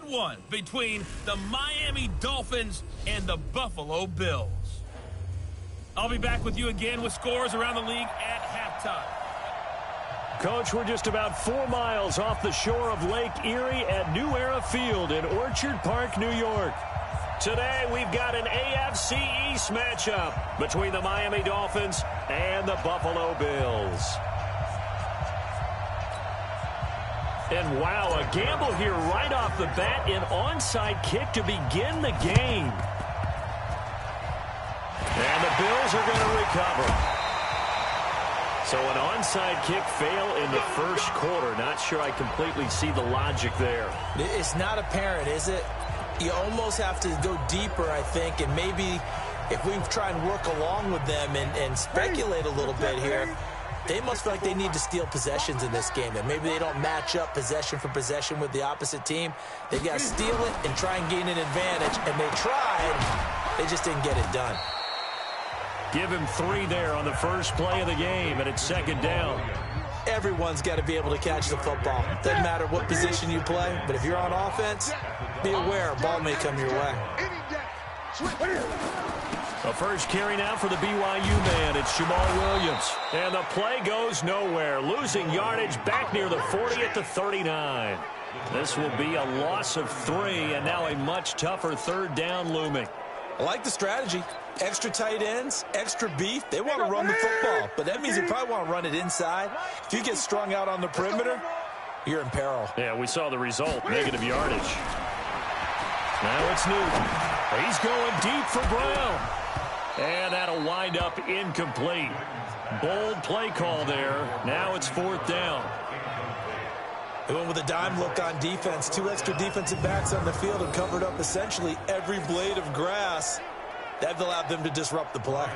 good one between the Miami Dolphins and the Buffalo Bills. I'll be back with you again with scores around the league at halftime. Coach, we're just about 4 miles off the shore of Lake Erie at New Era Field in Orchard Park, New York. Today, we've got an AFC East matchup between the Miami Dolphins and the Buffalo Bills. And wow, a gamble here right off the bat, an onside kick to begin the game. And the Bills are going to recover. So an onside kick fail in the first quarter. Not sure I completely see the logic there. It's not apparent, is it? You almost have to go deeper, I think, and maybe if we try and work along with them and speculate a little bit here, they must feel like they need to steal possessions in this game, and maybe they don't match up possession for possession with the opposite team. They got to steal it and try and gain an advantage, and they tried. They just didn't get it done. Give him 3 there on the first play of the game, and it's second down. Everyone's got to be able to catch the football. Doesn't matter what position you play, but if you're on offense, be aware a ball may come your way. The first carry now for the BYU man. It's Jamal Williams. And the play goes nowhere. Losing yardage back near the 40 at the 39. This will be a loss of 3, and now a much tougher third down looming. I like the strategy. Extra tight ends, extra beef. They want to run the football, but that means they probably want to run it inside. If you get strung out on the perimeter, you're in peril. Yeah, we saw the result, negative yardage. Now it's Newton. He's going deep for Brown. And that'll wind up incomplete. Bold play call there. Now it's 4th down. They went with a dime look on defense. 2 extra defensive backs on the field and covered up essentially every blade of grass. That allowed them to disrupt the play.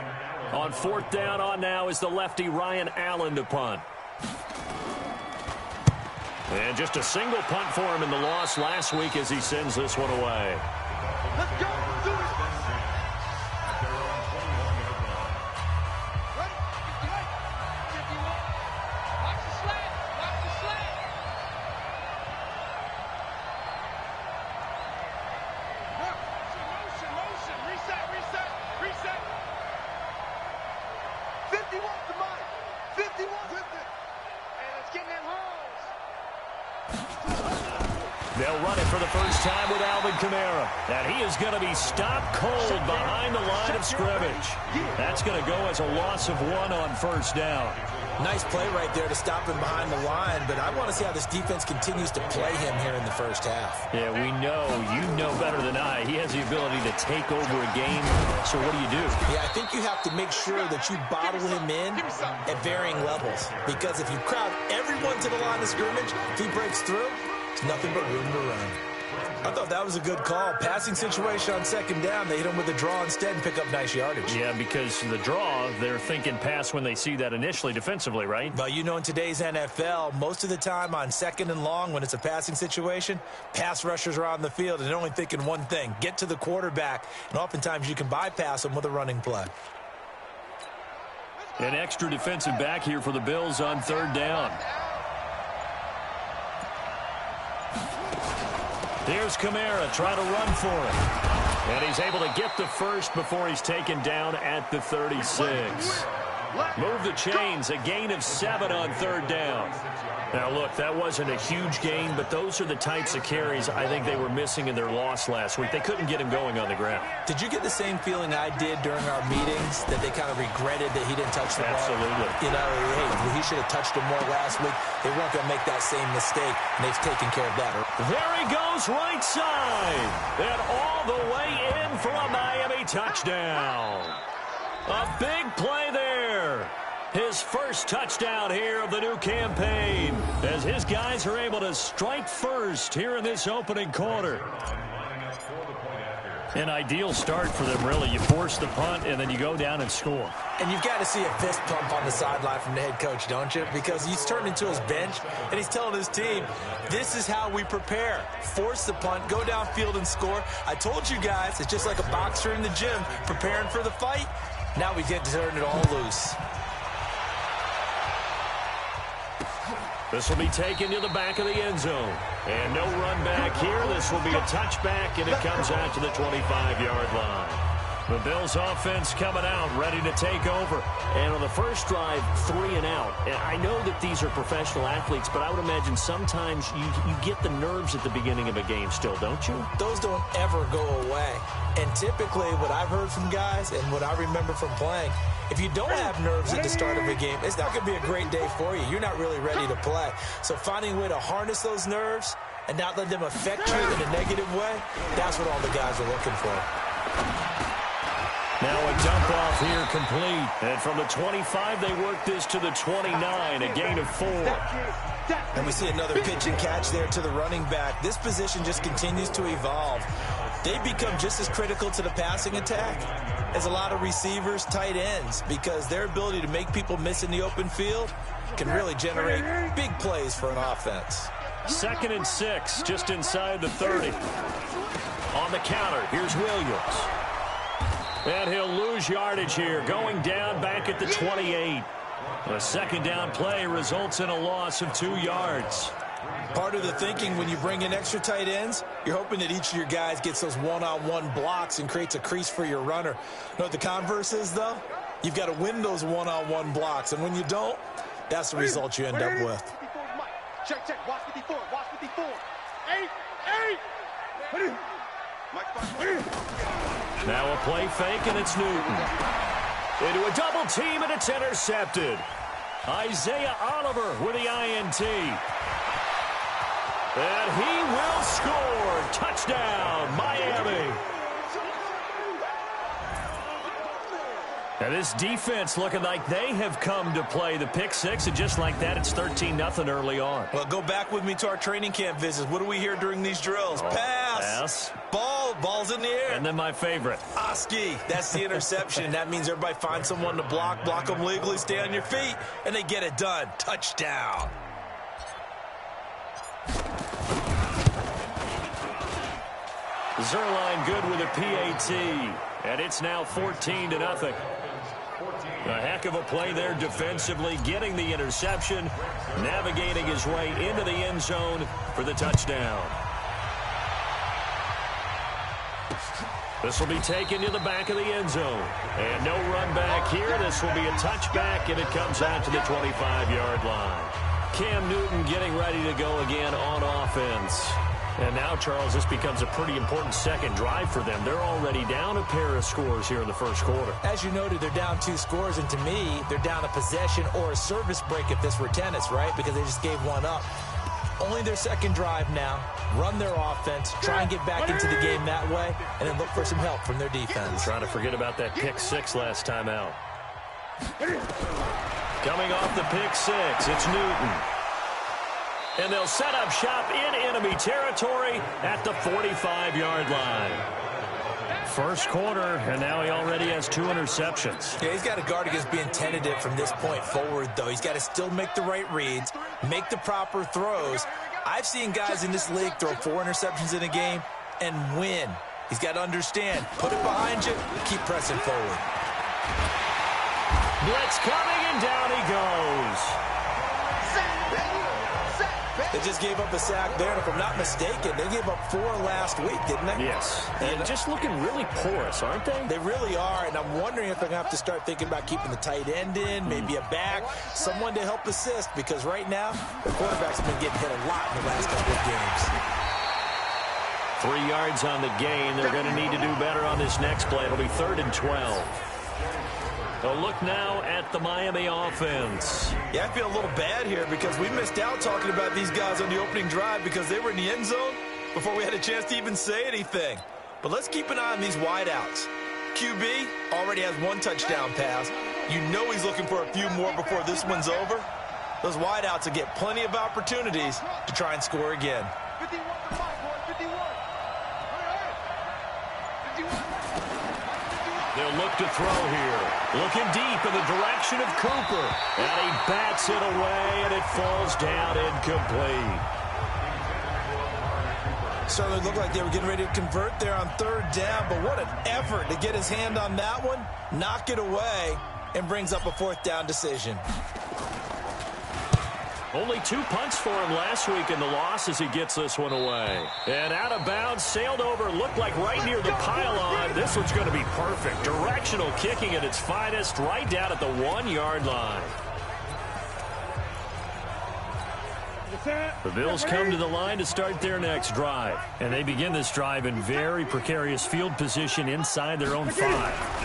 On 4th down on now is the lefty Ryan Allen to punt. And just a single punt for him in the loss last week as he sends this one away. Let's go. Do it. They'll run it for the first time with Alvin Kamara. And he is going to be stopped cold behind the line of scrimmage. That's going to go as a loss of 1 on first down. Nice play right there to stop him behind the line, but I want to see how this defense continues to play him here in the first half. Yeah, we know. You know better than I. He has the ability to take over a game. So what do you do? Yeah, I think you have to make sure that you bottle him in at varying levels. Because if you crowd everyone to the line of scrimmage, if he breaks through, there's nothing but room to run. I thought that was a good call. Passing situation on second down. They hit him with a draw instead and pick up nice yardage. Yeah, because the draw, they're thinking pass when they see that initially defensively, right? But you know, in today's NFL, most of the time on second and long when it's a passing situation, pass rushers are on the field and they're only thinking one thing, get to the quarterback. And oftentimes you can bypass them with a running play. An extra defensive back here for the Bills on 3rd down. Here's Kamara trying to run for it. And he's able to get the first before he's taken down at the 36. Move the chains, a gain of 7 on 3rd down. Now, look, that wasn't a huge gain, but those are the types of carries I think they were missing in their loss last week. They couldn't get him going on the ground. Did you get the same feeling I did during our meetings, that they kind of regretted that he didn't touch the ball? Absolutely. You know, hey, he should have touched him more last week. They weren't going to make that same mistake, and they've taken care of that. There he goes right side. And all the way in for a Miami touchdown. A big play there. His first touchdown here of the new campaign as his guys are able to strike first here in this opening quarter. An ideal start for them, really. You force the punt, and then you go down and score. And you've got to see a fist pump on the sideline from the head coach, don't you? Because he's turned into his bench, and he's telling his team, this is how we prepare. Force the punt, go downfield and score. I told you guys, it's just like a boxer in the gym preparing for the fight. Now we get to turn it all loose. This will be taken to the back of the end zone. And no run back here. This will be a touchback, and it comes out to the 25-yard line. The Bills offense coming out, ready to take over. And on the first drive, 3 and out. And I know that these are professional athletes, but I would imagine sometimes you get the nerves at the beginning of a game still, don't you? Those don't ever go away. And typically what I've heard from guys and what I remember from playing, if you don't have nerves at the start of a game, it's not going to be a great day for you. You're not really ready to play. So finding a way to harness those nerves and not let them affect you in a negative way, that's what all the guys are looking for. Now a dump off here complete. And from the 25, they work this to the 29, a gain of 4. And we see another pitch and catch there to the running back. This position just continues to evolve. They become just as critical to the passing attack as a lot of receivers, tight ends, because their ability to make people miss in the open field can really generate big plays for an offense. 2nd and 6, just inside the 30. On the counter, here's Williams. And he'll lose yardage here, going down back at the 28. A second down play results in a loss of 2 yards. Part of the thinking when you bring in extra tight ends, you're hoping that each of your guys gets those one-on-one blocks and creates a crease for your runner. You know what the converse is, though? You've got to win those one-on-one blocks, and when you don't, that's the result you end up with. Check, check. Watch 54. Watch 54. 8. Now a play fake, and it's Newton. Into a double team, and it's intercepted. Isaiah Oliver with the INT. And he will score. Touchdown, Miami. Now this defense looking like they have come to play the pick six, and just like that, it's 13-0 early on. Well, go back with me to our training camp visits. What do we hear during these drills? Pass. Ball's in the air. And then my favorite. Oski. That's the interception. That means everybody finds someone to block them legally, stay on your feet, and they get it done. Touchdown. Zerline good with a PAT, and it's now 14-0. A heck of a play there defensively, getting the interception, navigating his way into the end zone for the touchdown. This will be taken to the back of the end zone. And no run back here. This will be a touchback, and it comes out to the 25-yard line. Cam Newton getting ready to go again on offense. And now, Charles, this becomes a pretty important second drive for them. They're already down a pair of scores here in the first quarter. As you noted, they're down 2 scores, and to me, they're down a possession or a service break if this were tennis, right? Because they just gave one up. Only their second drive now. Run their offense, try and get back into the game that way, and then look for some help from their defense. Trying to forget about that pick six last time out. Coming off the pick six, it's Newton. And they'll set up shop in enemy territory at the 45-yard line. First quarter, and now he already has 2 interceptions. Yeah, he's got to guard against being tentative from this point forward, though. He's got to still make the right reads, make the proper throws. I've seen guys in this league throw 4 interceptions in a game and win. He's got to understand, put it behind you, keep pressing forward. Blitz coming, and down he goes. They just gave up a sack there, and if I'm not mistaken, they gave up 4 last week, didn't they? Yes. And just looking really porous, aren't they? They really are, and I'm wondering if they're going to have to start thinking about keeping the tight end in, maybe a back, someone to help assist, because right now, the quarterback's been getting hit a lot in the last couple of games. 3 yards on the gain. They're going to need to do better on this next play. It'll be 3rd and 12. A look now at the Miami offense. Yeah, I feel a little bad here because we missed out talking about these guys on the opening drive because they were in the end zone before we had a chance to even say anything. But let's keep an eye on these wideouts. QB already has 1 touchdown pass. You know he's looking for a few more before this one's over. Those wideouts will get plenty of opportunities to try and score again. 51 to 5, boys. 51. They'll look to throw here. Looking deep in the direction of Cooper. And he bats it away, and it falls down incomplete. Certainly looked like they were getting ready to convert there on 3rd down, but what an effort to get his hand on that one, knock it away, and brings up a 4th down decision. Only 2 punts for him last week in the loss as he gets this one away. And out of bounds, sailed over, looked like right near the pylon. This one's going to be perfect. Directional kicking at its finest, right down at the 1-yard line. The Bills come to the line to start their next drive. And they begin this drive in very precarious field position inside their own 5.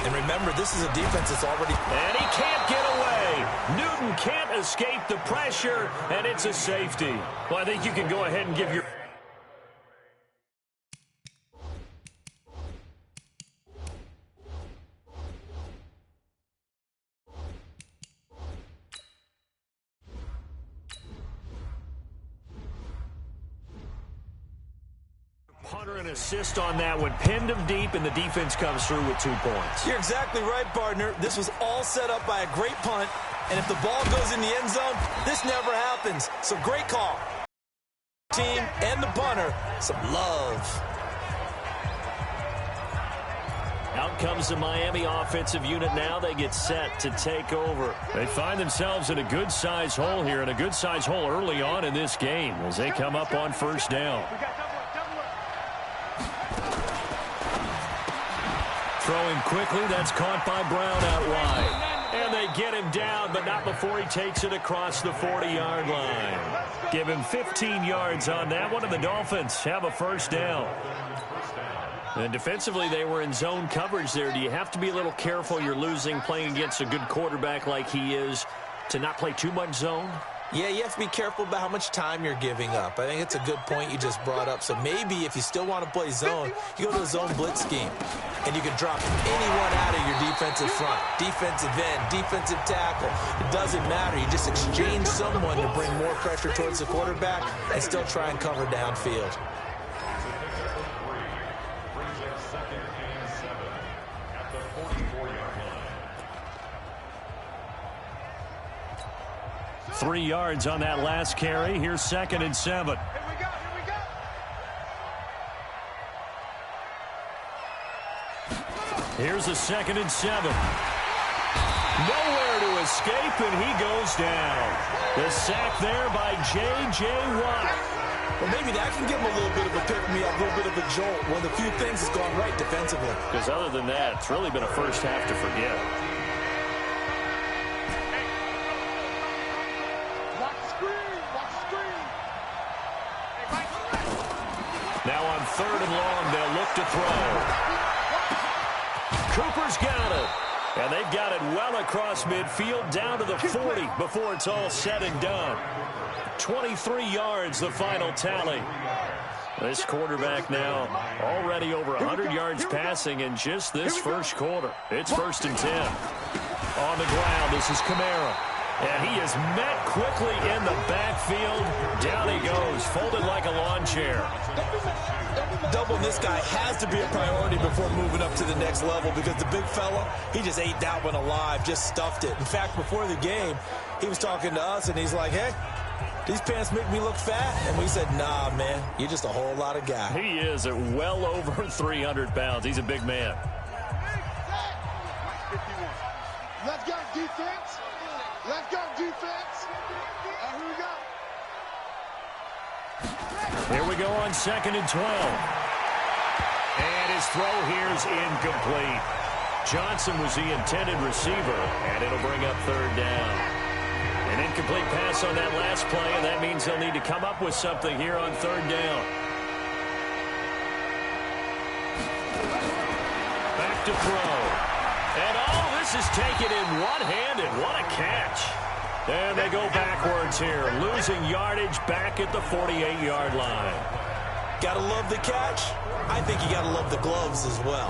And remember, this is a defense that's already... And he can't get away. Newton can't escape the pressure, and it's a safety. Well, I think you can go ahead and give your... Punter and assist on that one. Pinned him deep, and the defense comes through with 2 points. You're exactly right, partner. This was all set up by a great punt, and if the ball goes in the end zone, this never happens. So great call. Team and the punter, some love. Out comes the Miami offensive unit now. They get set to take over. They find themselves in a good-sized hole here, and a good-sized hole early on in this game as they come up on first down. Throwing quickly, that's caught by Brown out wide. And they get him down, but not before he takes it across the 40-yard line. Give him 15 yards on that one, and the Dolphins have a first down. And defensively, they were in zone coverage there. Do you have to be a little careful? You're losing, playing against a good quarterback like he is, to not play too much zone? Yeah, you have to be careful about how much time you're giving up. I think it's a good point you just brought up. So maybe if you still want to play zone, you go to a zone blitz scheme. And you can drop anyone out of your defensive front. Defensive end, defensive tackle. It doesn't matter. You just exchange someone to bring more pressure towards the quarterback and still try and cover downfield. Three yards on that last carry. Here's 2nd and 7. Here we go. Here's a 2nd and 7. Nowhere to escape, and he goes down. The sack there by J.J. Watt. Well, maybe that can give him a little bit of a pick-me-up, a little bit of a jolt. One of the few things that's gone right defensively. Because other than that, it's really been a first half to forget. Now on 3rd and long, they'll look to throw. Cooper's got it. And they've got it well across midfield down to the 40 before it's all said and done. 23 yards, the final tally. This quarterback now already over 100 yards passing in just this first quarter. It's 1st and 10. On the ground, this is Kamara. And he is met quickly in the backfield. Down he goes, folded like a lawn chair. Doubling this guy has to be a priority before moving up to the next level because the big fella, he just ate that one alive, just stuffed it. In fact, before the game, he was talking to us, and he's like, hey, these pants make me look fat. And we said, nah, man, you're just a whole lot of guy. He is at well over 300 pounds. He's a big man. Let's go, defense. Let's go, defense. Here we go. Here we go on 2nd and 12. And his throw here is incomplete. Johnson was the intended receiver, and it'll bring up 3rd down. An incomplete pass on that last play, and that means they'll need to come up with something here on 3rd down. Back to throw. And this is taken in one-handed. What a catch. And they go backwards here, losing yardage back at the 48-yard line. Gotta love the catch. I think you gotta love the gloves as well.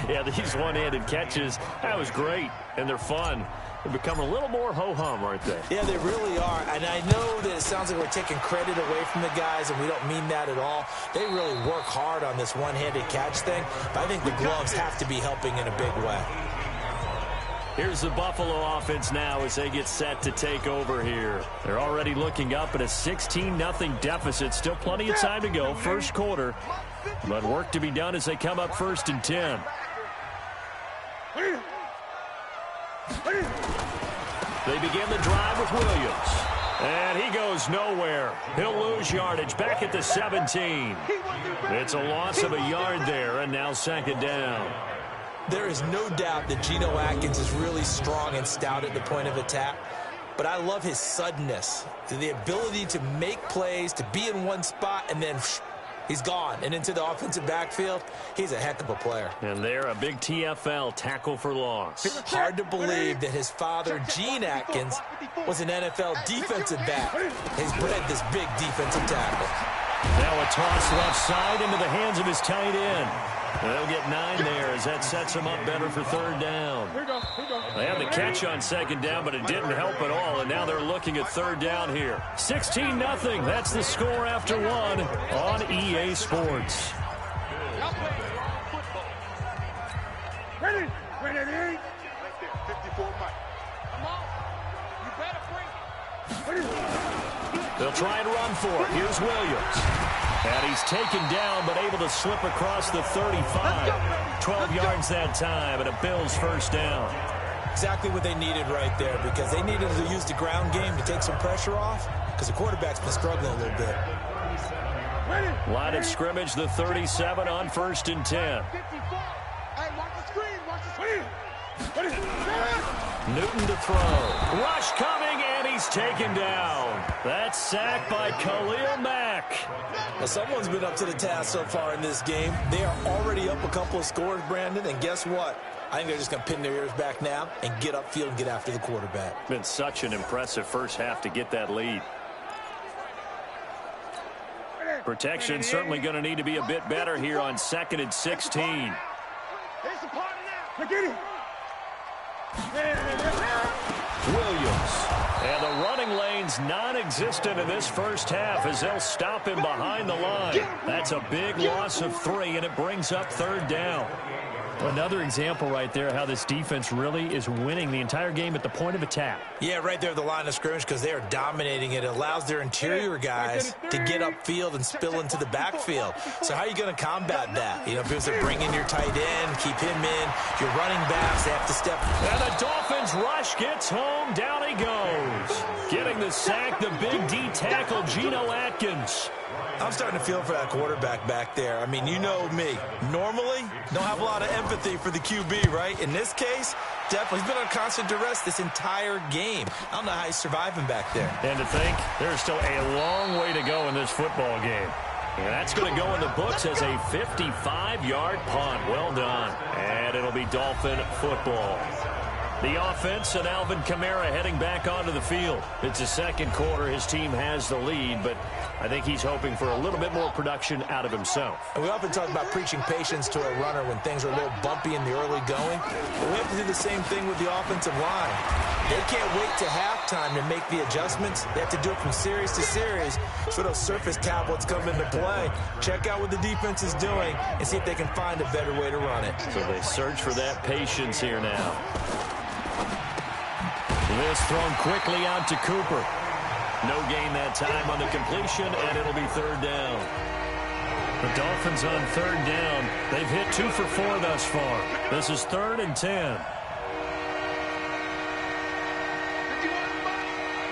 Yeah, these one-handed catches, that was great, and they're fun. They've become a little more ho-hum, aren't they? Yeah, they really are. And I know that it sounds like we're taking credit away from the guys, and we don't mean that at all. They really work hard on this one-handed catch thing, but I think the gloves have to be helping in a big way. Here's the Buffalo offense now as they get set to take over here. They're already looking up at a 16-0 deficit. Still plenty of time to go, first quarter. But work to be done as they come up 1st and 10. They begin the drive with Williams. And he goes nowhere. He'll lose yardage back at the 17. It's a loss of a yard there, and now second down. There is no doubt that Geno Atkins is really strong and stout at the point of attack, but I love his suddenness, the ability to make plays, to be in one spot, and then he's gone and into the offensive backfield. He's a heck of a player. And there, a big TFL tackle for loss. Hard to believe that his father, Gene Atkins, was an NFL defensive back. He's bred this big defensive tackle. Now a toss left side into the hands of his tight end. They'll get 9 there as that sets them up better for third down. They had the catch on second down, but it didn't help at all, and now they're looking at third down here. 16-0. That's the score after 1 on EA Sports. Ready? 54 Mike. Come on. You better bring it. They'll try and run for it. Here's Williams. And he's taken down, but able to slip across the 35. 12 yards that time, and a Bills first down. Exactly what they needed right there, because they needed to use the ground game to take some pressure off, because the quarterback's been struggling a little bit. Line of scrimmage, the 37 on 1st and 10. Hey, watch the screen. Watch the screen. Newton to throw. Rush coming, and he's taken down. That's sacked by Khalil Mack. Well, someone's been up to the task so far in this game. They are already up a couple of scores, Brandon, and guess what? I think they're just going to pin their ears back now and get upfield and get after the quarterback. Been such an impressive first half to get that lead. Protection certainly going to need to be a bit better here on 2nd and 16. Here's the party now. Look at it. Williams. And the running lane's non-existent in this first half as they'll stop him behind the line. That's a big loss of 3, and it brings up third down. Another example right there how this defense really is winning the entire game at the point of attack. Yeah, right there at the line of scrimmage, because they are dominating it. It allows their interior guys to get upfield and spill into the backfield. So how are you going to combat that? You know, because they bring in your tight end, keep him in. Your running backs, they have to step. And the Dolphins rush gets home. Down he goes. Getting the sack, the big D tackle, Geno Atkins. I'm starting to feel for that quarterback back there. I mean, you know me. Normally, don't have a lot of empathy for the QB, right? In this case, definitely. He's been on constant duress this entire game. I don't know how he's surviving back there. And to think, there's still a long way to go in this football game. And that's going to go in the books as a 55-yard punt. Well done. And it'll be Dolphin football. The offense and Alvin Kamara heading back onto the field. It's the second quarter. His team has the lead, but I think he's hoping for a little bit more production out of himself. And we often talk about preaching patience to a runner when things are a little bumpy in the early going. But we have to do the same thing with the offensive line. They can't wait to halftime to make the adjustments. They have to do it from series to series so those surface tablets come into play. Check out what the defense is doing and see if they can find a better way to run it. So they search for that patience here now. This thrown quickly out to Cooper. No gain that time on the completion, and it'll be third down. The Dolphins on third down. They've hit 2 for 4 thus far. This is 3rd and 10. 51,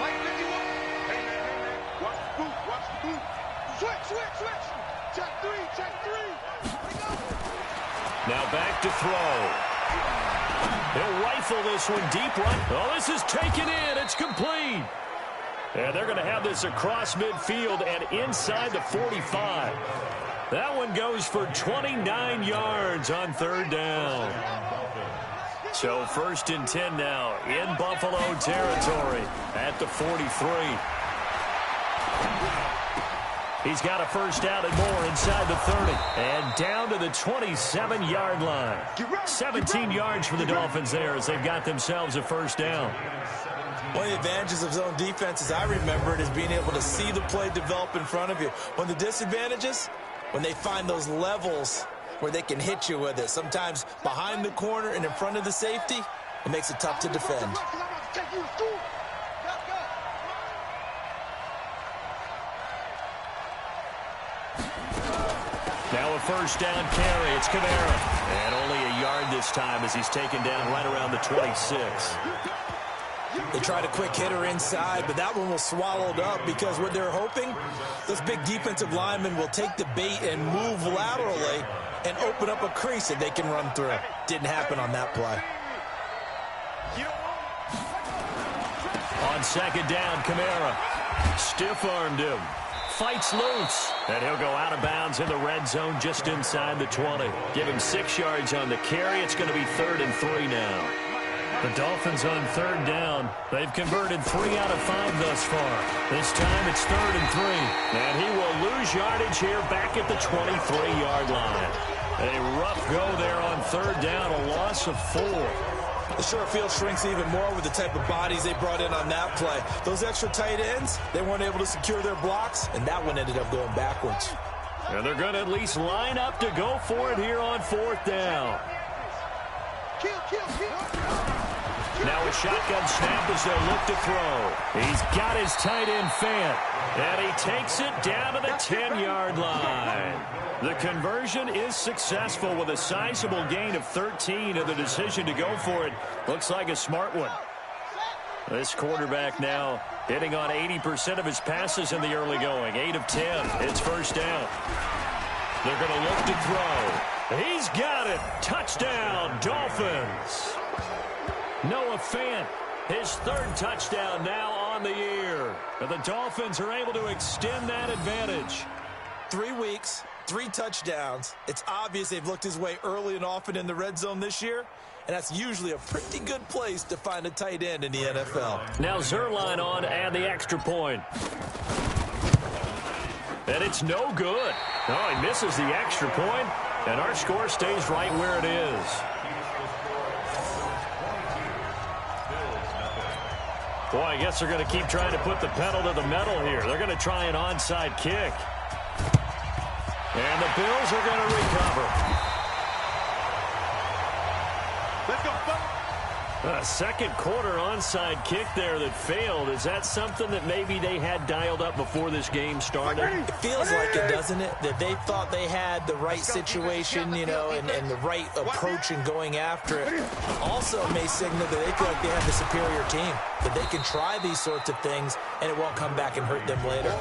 Mike 51. Hey, man. Watch the boot. Watch the boot. Switch. Check 3. Now back to throw. He'll rifle this one deep right. Oh, this is taken in. It's complete. And they're going to have this across midfield and inside the 45. That one goes for 29 yards on third down. So 1st and 10 now in Buffalo territory at the 43. He's got a first down and more inside the 30. And down to the 27-yard line. 17 yards for the Dolphins there as they've got themselves a first down. One of the advantages of zone defense, as I remember it, is being able to see the play develop in front of you. One of the disadvantages, when they find those levels where they can hit you with it. Sometimes behind the corner and in front of the safety, it makes it tough to defend. Now a first down carry. It's Kamara. And only a yard this time as he's taken down right around the 26. They tried a quick hitter inside, but that one was swallowed up because what they're hoping, those big defensive linemen will take the bait and move laterally and open up a crease that they can run through. Didn't happen on that play. On second down, Kamara stiff-armed him. Fights loose, and he'll go out of bounds in the red zone just inside the 20. Give him 6 yards on the carry. It's going to be 3rd and 3 now. The Dolphins on 3rd down. They've converted 3 out of 5 thus far. This time it's 3rd and 3. And he will lose yardage here back at the 23-yard line. A rough go there on 3rd down, a loss of 4. The short field shrinks even more with the type of bodies they brought in on that play. Those extra tight ends, they weren't able to secure their blocks, and that one ended up going backwards. And they're going to at least line up to go for it here on 4th down. Now a shotgun snap as they'll look to throw. He's got his tight end Fant, and he takes it down to the 10-yard line. The conversion is successful with a sizable gain of 13, and the decision to go for it looks like a smart one. This quarterback now hitting on 80% of his passes in the early going. 8 of 10. It's 1st down. They're going to look to throw. He's got it. Touchdown, Dolphins. Noah Fant, his 3rd touchdown now on the year. And the Dolphins are able to extend that advantage. 3 weeks, 3 touchdowns. It's obvious they've looked his way early and often in the red zone this year, and that's usually a pretty good place to find a tight end in the NFL. Now Zerline on and the extra point. And it's no good. Oh, he misses the extra point, and our score stays right where it is. Boy, I guess they're going to keep trying to put the pedal to the metal here. They're going to try an onside kick. And the Bills are going to recover. Let's go, Buck. A second quarter onside kick there that failed. Is that something that maybe they had dialed up before this game started? It feels like it, doesn't it? That they thought they had the right situation, you know, and the right approach in going after it. Also may signal that they feel like they have the superior team, that they can try these sorts of things and it won't come back and hurt them later.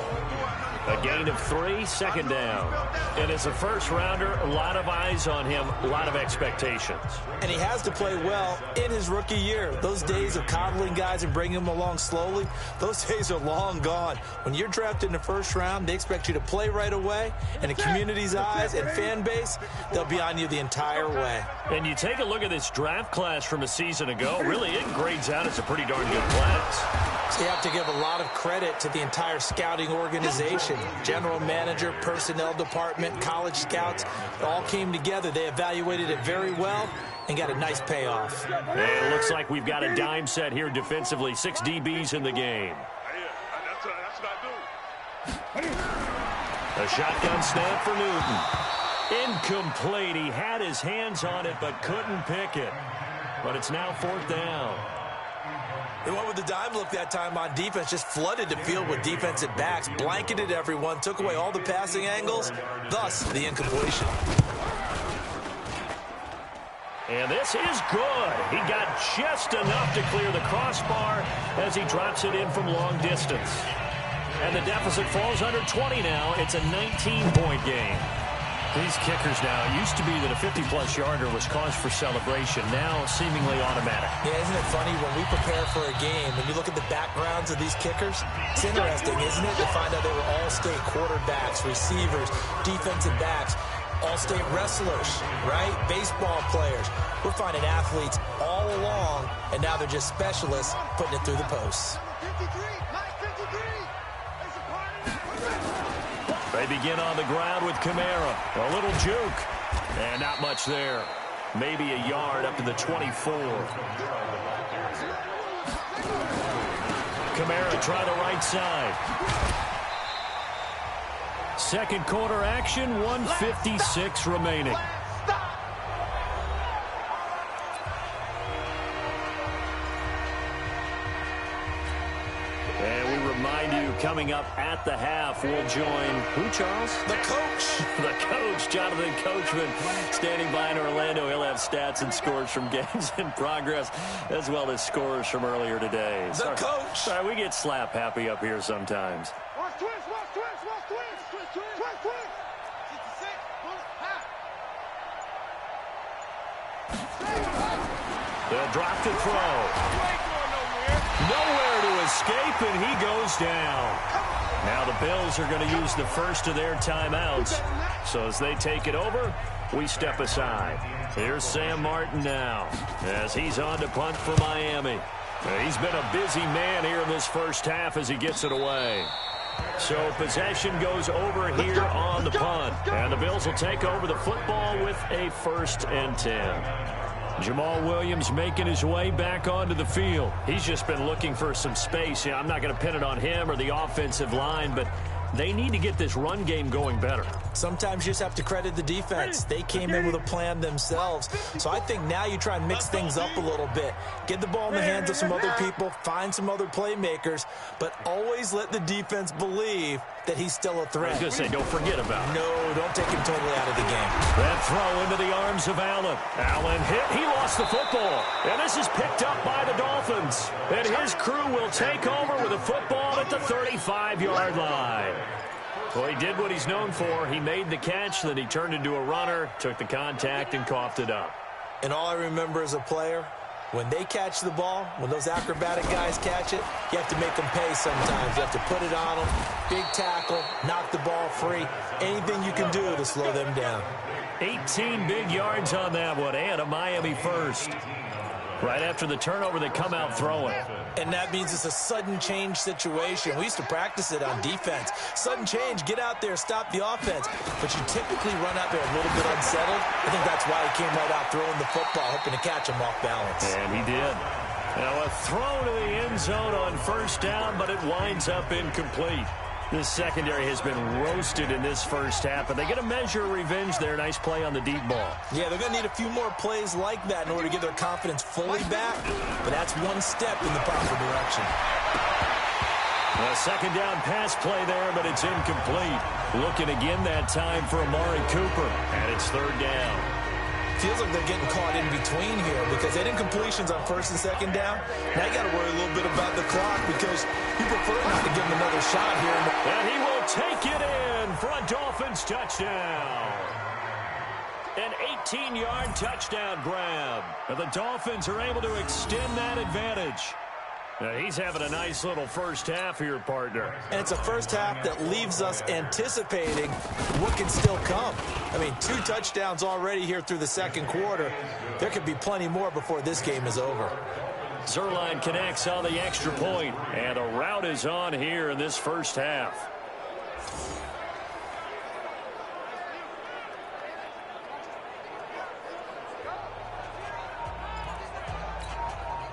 A gain of 3, 2nd down. And as a first-rounder, a lot of eyes on him, a lot of expectations. And he has to play well in his rookie year. Those days of coddling guys and bringing them along slowly, those days are long gone. When you're drafted in the 1st round, they expect you to play right away. And the community's eyes and fan base, they'll be on you the entire way. And you take a look at this draft class from a season ago, really it grades out as a pretty darn good class. So you have to give a lot of credit to the entire scouting organization. General manager, personnel department, college scouts, it all came together. They evaluated it very well and got a nice payoff. And it looks like we've got a dime set here defensively. 6 DBs in the game. That's what I do. A shotgun snap for Newton. Incomplete. He had his hands on it but couldn't pick it. But it's now 4th down. They went with the dime look that time on defense, just flooded the field with defensive backs, blanketed everyone, took away all the passing angles, thus the incompletion. And this is good. He got just enough to clear the crossbar as he drops it in from long distance. And the deficit falls under 20 now. It's a 19-point game. These kickers now, it used to be that a 50-plus yarder was cause for celebration, now seemingly automatic. Yeah, isn't it funny when we prepare for a game, when you look at the backgrounds of these kickers, it's interesting, isn't it, to find out they were all-state quarterbacks, receivers, defensive backs, all-state wrestlers, right? Baseball players. We're finding athletes all along, and now they're just specialists putting it through the posts. 53, Mike 53. It's a party. They begin on the ground with Kamara. A little juke. And not much there. Maybe a yard up to the 24. Kamara try the right side. Second quarter action, 1:56 remaining. And we remind you, coming up at the half. We'll join who, Charles? The coach. The coach, Jonathan Coachman, standing by in Orlando. He'll have stats and scores from games in progress, as well as scores from earlier today. The coach. Sorry, we get slap happy up here sometimes. Watch twist, watch twist, watch twist. Twist, twist, twist, twist. 66, pull it, high. They'll drop to throw. Nowhere to escape, and he goes down. Now the Bills are going to use the first of their timeouts. So as they take it over, we step aside. Here's Sam Martin now as he's on to punt for Miami. He's been a busy man here in this first half as he gets it away. So possession goes over here on the punt. And the Bills will take over the football with a 1st and 10. Jamal Williams making his way back onto the field. He's just been looking for some space. I'm not going to pin it on him or the offensive line, but they need to get this run game going better. Sometimes you just have to credit the defense. They came in with a plan themselves. So I think now you try and mix things up a little bit. Get the ball in the hands of some other people, find some other playmakers, but always let the defense believe that he's still a threat. I was going to say, don't forget about it. No, don't take him totally out of the game. That throw into the arms of Allen. Allen hit. He lost the football. And this is picked up by the Dolphins. And his crew will take over with a football at the 35-yard line. Well, he did what he's known for. He made the catch, then he turned into a runner, took the contact, and coughed it up. And all I remember as a player, when they catch the ball, when those acrobatic guys catch it, you have to make them pay sometimes. You have to put it on them, big tackle, knock the ball free, anything you can do to slow them down. 18 big yards on that one, and a Miami first. Right after the turnover, they come out throwing. And that means it's a sudden change situation. We used to practice it on defense. Sudden change, get out there, stop the offense. But you typically run out there a little bit unsettled. I think that's why he came right out throwing the football, hoping to catch him off balance. And he did. Now a throw to the end zone on 1st down, but it winds up incomplete. This secondary has been roasted in this first half, but they get a measure of revenge there. Nice play on the deep ball. Yeah, they're going to need a few more plays like that in order to get their confidence fully back, but that's one step in the proper direction. A 2nd down pass play there, but it's incomplete. Looking again that time for Amari Cooper, and it's 3rd down. Feels like they're getting caught in between here because they had incompletions on 1st and 2nd down. Now you got to worry a little bit about the clock because you prefer not to give him another shot here. And he will take it in for a Dolphins touchdown. An 18-yard touchdown grab. And the Dolphins are able to extend that advantage. Now he's having a nice little first half here, partner. And it's a first half that leaves us anticipating what can still come. I mean, 2 touchdowns already here through the 2nd quarter. There could be plenty more before this game is over. Zerline connects on the extra point, and a rout is on here in this first half.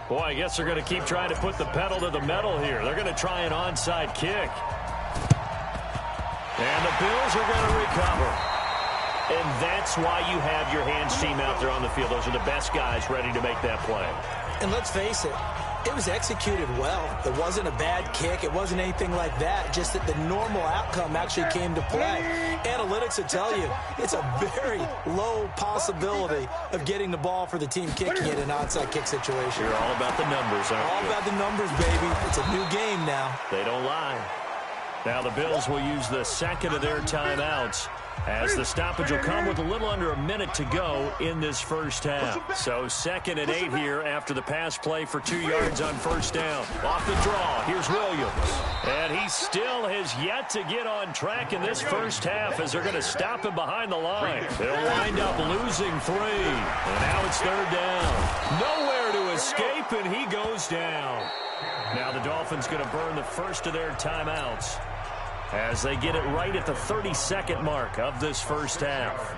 Boy, I guess they're going to keep trying to put the pedal to the metal here. They're going to try an onside kick. And the Bills are going to recover. And that's why you have your hands team out there on the field. Those are the best guys ready to make that play. And let's face it, it was executed well. It wasn't a bad kick. It wasn't anything like that. Just that the normal outcome actually came to play. Analytics will tell you it's a very low possibility of getting the ball for the team kicking it in an onside kick situation. You're all about the numbers, aren't you? All about the numbers, baby. It's a new game now. They don't lie. Now the Bills will use the 2nd of their timeouts as the stoppage will come with a little under a minute to go in this first half. So 2nd and 8 here after the pass play for 2 yards on 1st down. Off the draw, here's Williams. And he still has yet to get on track in this first half as they're going to stop him behind the line. They'll wind up losing 3. And now it's 3rd down. Nowhere to escape, and he goes down. Now the Dolphins going to burn the first of their timeouts as they get it right at the 32nd mark of this first half.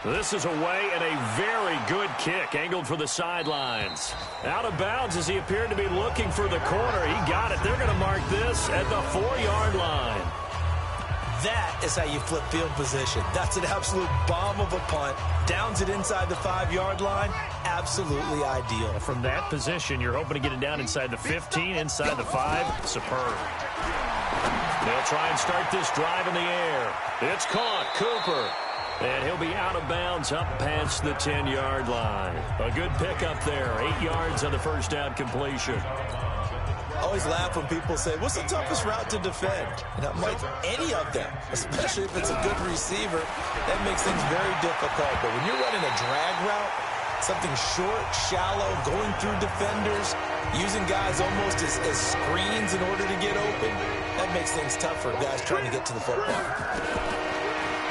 This is away and a very good kick angled for the sidelines. Out of bounds as he appeared to be looking for the corner. He got it. They're going to mark this at the 4-yard line. That is how you flip field position. That's an absolute bomb of a punt. Downs it inside the 5-yard line. Absolutely ideal. From that position, you're hoping to get it down inside the 15, inside the 5. Superb. They'll try and start this drive in the air. It's caught. Cooper. And he'll be out of bounds up past the 10-yard line. A good pickup there. 8 yards on the first down completion. I always laugh when people say, what's the toughest route to defend? And I'm like, any of them, especially if it's a good receiver. That makes things very difficult. But when you're running a drag route, something short, shallow, going through defenders, using guys almost as screens in order to get open, that makes things tough for guys trying to get to the football.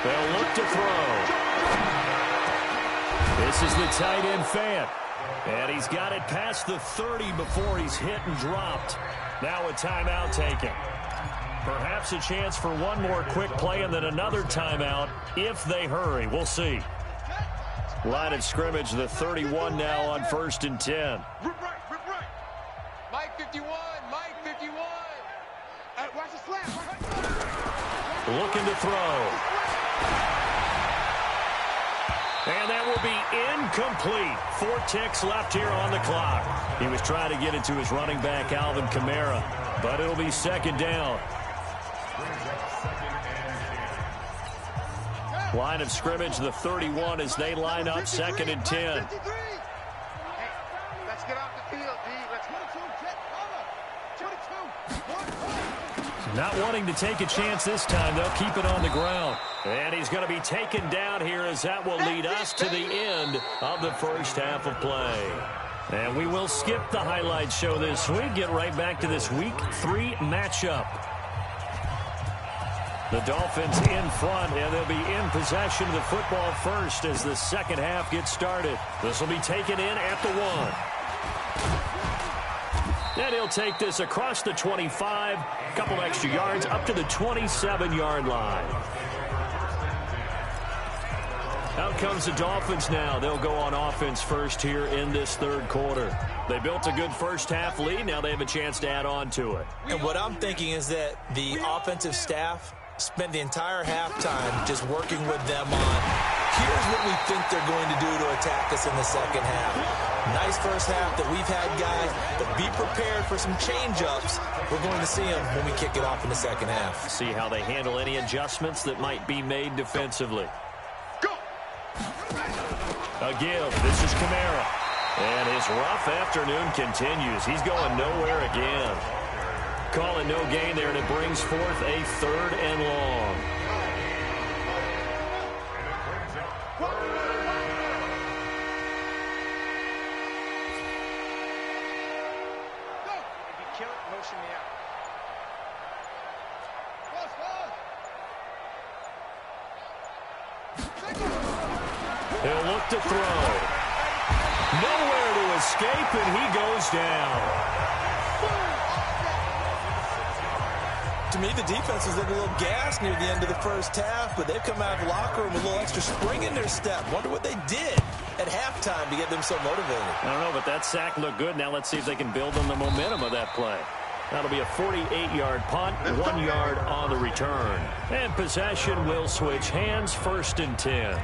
They'll look to throw. This is the tight end Fant. And he's got it past the 30 before he's hit and dropped. Now a timeout taken. Perhaps a chance for one more quick play and then another timeout if they hurry. We'll see. Line of scrimmage, the 31 now on 1st and 10. Mike 51, Mike 51. Watch the slap. Looking to throw. And that will be incomplete. 4 ticks left here on the clock. He was trying to get it to his running back, Alvin Kamara, but it'll be 2nd down. Line of scrimmage, the 31 as they line up 2nd and 10. Hey, let's get off the field, D. Let's go. Not wanting to take a chance this time. They'll keep it on the ground. And he's going to be taken down here as that will lead us to the end of the first half of play. And we will skip the highlight show this week. Get right back to this Week 3 matchup. The Dolphins in front, and they'll be in possession of the football first as the second half gets started. This will be taken in at the 1. And he'll take this across the 25, a couple extra yards, up to the 27-yard line. Out comes the Dolphins now. They'll go on offense first here in this 3rd quarter. They built a good first half lead. Now they have a chance to add on to it. And what I'm thinking is that the offensive staff spent the entire halftime just working with them on, here's what we think they're going to do to attack us in the second half. Nice first half that we've had, guys, but be prepared for some change-ups. We're going to see them when we kick it off in the second half. See how they handle any adjustments that might be made defensively. Go! A give. This is Kamara. And his rough afternoon continues. He's going nowhere again. Call it no gain there, and it brings forth a 3rd and long. He'll look to throw. Nowhere to escape, and he goes down. To me, the defense was looking a little gassed near the end of the first half, but they've come out of the locker room with a little extra spring in their step. Wonder what they did at halftime to get them so motivated. I don't know, but that sack looked good. Now let's see if they can build on the momentum of that play. That'll be a 48-yard punt, 1 yard on the return. And possession will switch hands, 1st and 10.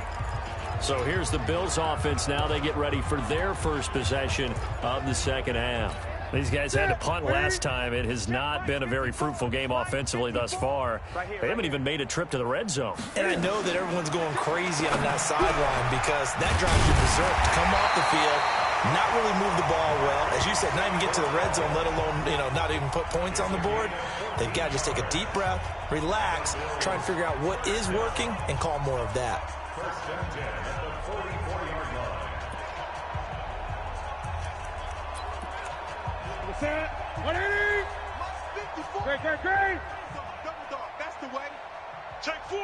So here's the Bills offense now. They get ready for their first possession of the second half. These guys had to punt last time. It has not been a very fruitful game offensively thus far. They haven't even made a trip to the red zone. And I know that everyone's going crazy on that sideline because that drives you berserk to come off the field, not really move the ball well. As you said, not even get to the red zone, let alone, not even put points on the board. They've got to just take a deep breath, relax, try and figure out what is working, and call more of that. Set. 180. Great. Double dog. That's the way. Check 4.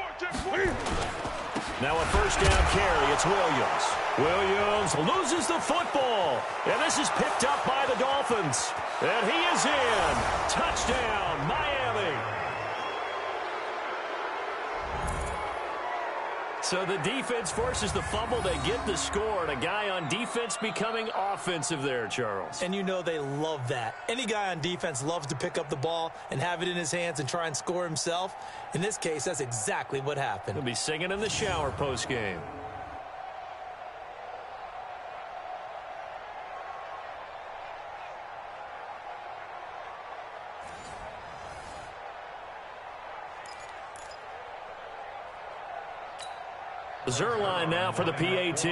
Now a first down carry. It's Williams. Williams loses the football. And this is picked up by the Dolphins. And he is in. Touchdown, Miami. So the defense forces the fumble. They get the score, and a guy on defense becoming offensive there, Charles. And you know they love that. Any guy on defense loves to pick up the ball and have it in his hands and try and score himself. In this case, that's exactly what happened. He'll be singing in the shower postgame. Zerline now for the PAT.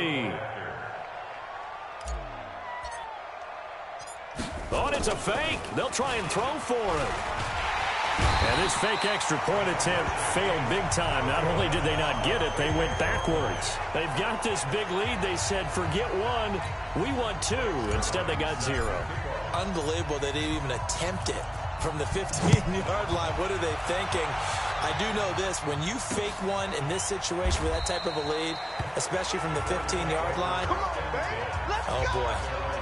Oh, and it's a fake. They'll try and throw for it. And this fake extra point attempt failed big time. Not only did they not get it, they went backwards. They've got this big lead. They said, forget one, we want two. Instead, they got zero. Unbelievable they didn't even attempt it from the 15-yard line. What are they thinking? I do know this. When you fake one in this situation with that type of a lead, especially from the 15-yard line, oh, boy.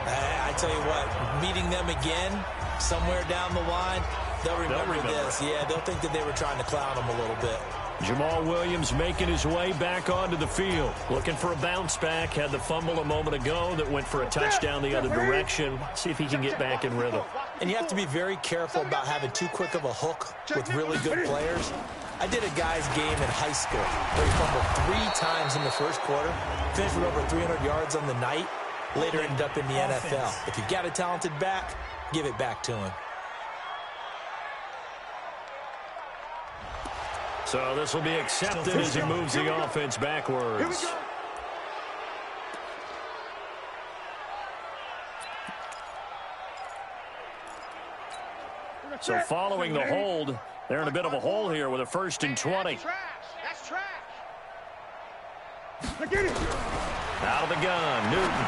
I tell you what, meeting them again somewhere down the line, they'll remember this. Yeah, they'll think that they were trying to clown them a little bit. Jamal Williams making his way back onto the field. Looking for a bounce back. Had the fumble a moment ago that went for a touchdown the other direction. See if he can get back in rhythm. And you have to be very careful about having too quick of a hook with really good players. I did a guy's game in high school where he fumbled 3 times in the first quarter, finished with over 300 yards on the night, later ended up in the NFL. If you've got a talented back, give it back to him. So this will be accepted as he moves the offense backwards. So following the hold, they're in a bit of a hole here with a 1st and 20. That's trash. Out of the gun, Newton.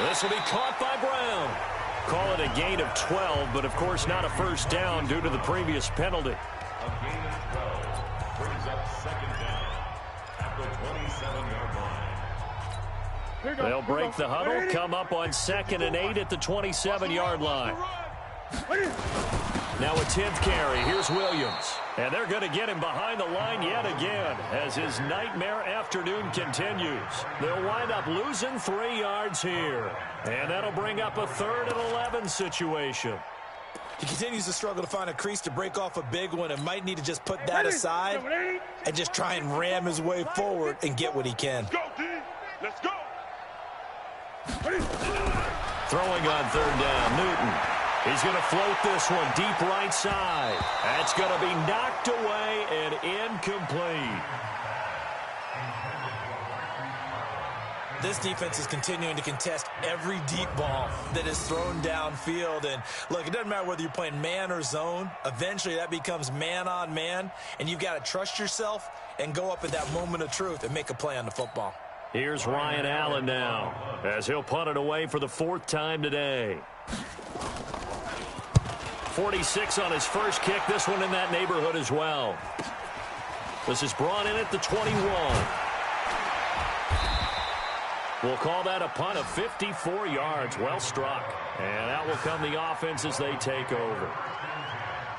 This will be caught by Brown. Call it a gain of 12, but of course not a first down due to the previous penalty. A gain of 12 brings up 2nd down at the 27-yard line. They'll break the huddle, come up on 2nd and 8 at the 27-yard line. Now a 10th carry. Here's Williams. And they're going to get him behind the line yet again as his nightmare afternoon continues. They'll wind up losing 3 yards here. And that'll bring up a 3rd and 11 situation. He continues to struggle to find a crease to break off a big one and might need to just put that aside and just try and ram his way forward and get what he can. Go, D. Let's go. Throwing on 3rd down, Newton. He's going to float this one deep right side. That's going to be knocked away and incomplete. This defense is continuing to contest every deep ball that is thrown downfield. And look, it doesn't matter whether you're playing man or zone. Eventually that becomes man on man. And you've got to trust yourself and go up at that moment of truth and make a play on the football. Here's Ryan Allen now as he'll punt it away for the 4th time today. 46 on his first kick. This one in that neighborhood as well. This is brought in at the 21. We'll call that a punt of 54 yards. Well struck. And out will come the offense as they take over.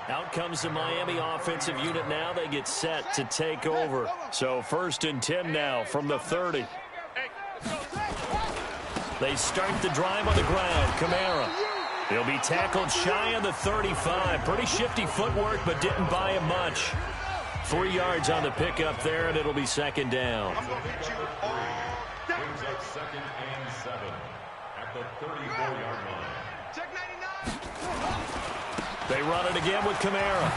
Out comes the Miami offensive unit now. They get set to take over. So 1st and 10 now from the 30. They start the drive on the ground. Kamara. He'll be tackled shy of the 35. Pretty shifty footwork, but didn't buy him much. 3 yards on the pickup there, and it'll be 2nd down. Brings up 2nd and 7 at the 34-yard line. Check 99. They run it again with Kamara.